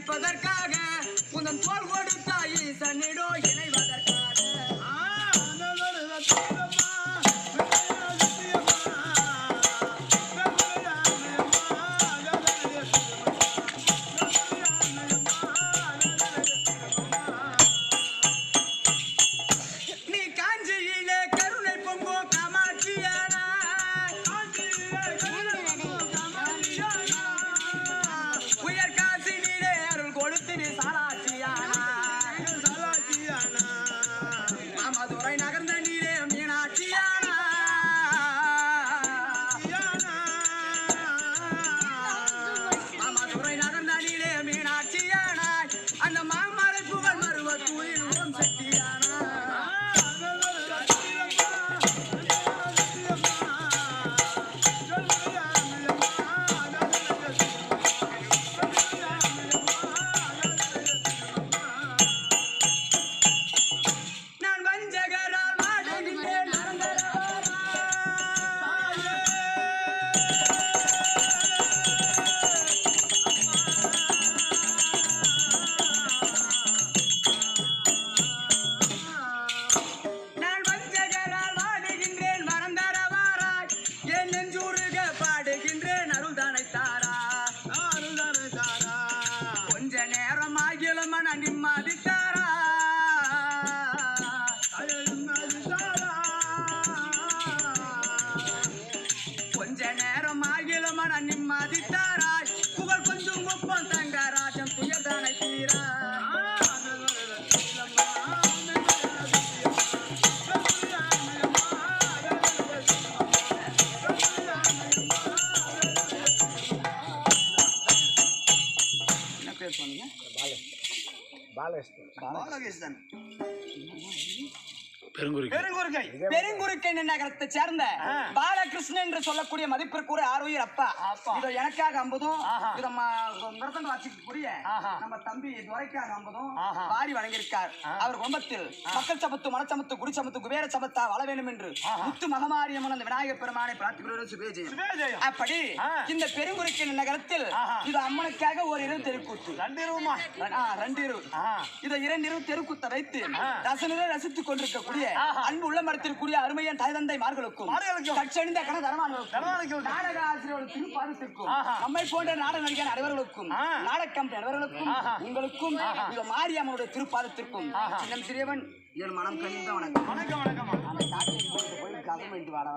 அழிப்பதற்காக உந்தன் தோல் கொடுத்தாய் சன்னிடோ இணைவதற்காக அந்த மாமலை புகழ் மருவ தூயிலும் சக்தியானா நான் வஞ்சகரால் வாடுகின்றேன் நிம்மதித்தாரா கொஞ்ச நேரம் ஆகிலும் மன நிம்மதித்தாராய் புகழ் கொஞ்சம் ஒப்பம் தங்கராஜன் துயர்தானை தீரா என்ன பேர் சொன்னீங்க? பாலகிருஷ்ணன் பெருங்குறுக்கை நகரத்தை சேர்ந்த பாலகிருஷ்ணன் என்று சொல்லக்கூடிய மதிப்பிற்குரிய ஆரோக்கிய அப்பா இதோ எனக்காக 50-ம் இத மிருதங்க வாசிக்கக்கூடிய நம்ம தம்பி துரைக்காக 50-ம் வாரி வழங்கியிருக்கார். அவர் குடும்பத்தில் மக்கள் சமத்து மனச்சமத்து குடிச்சமத்து குபேர சமத்தா வள வேண்டும் என்று முத்து மகமாரியம்மன் அந்த விநாயகர் பெருமானை பிரார்த்திக்கிறோம். சுபேஜயம். அப்படி இந்த பெருங்குறுக்கை நகரத்தில் இது அம்மனுக்காக ஒரு இரவு தெருக்கூத்து 2 இரவு இதை 2 இரவு தெருக்கூத்த வைத்து ரசனையை ரசித்துக் கொண்டிருக்கக்கூடிய அன்பு உள்ள மரத்திற்குரிய அருமையன் தாய் தந்தை மார்களுக்கும் கட்சணிந்த கன தரமானவர்களுக்கும் நாடக ஆசிரியர்களுக்கும் திருப்பாதத்திற்கும் நம்மை போன்ற நாடக நடிகர் அனைவர்களுக்கும் நாடகம் அனைவர்களுக்கும் உங்களுக்கும் இந்த மாரியம்மனுடைய திருப்பாதத்திற்கும் சின்னம் சிறியவன் என் மனம் கனிந்த வணக்கம். வணக்கம் வணக்கம். அந்த காட்டில் போய் கவர்மெண்ட் வாட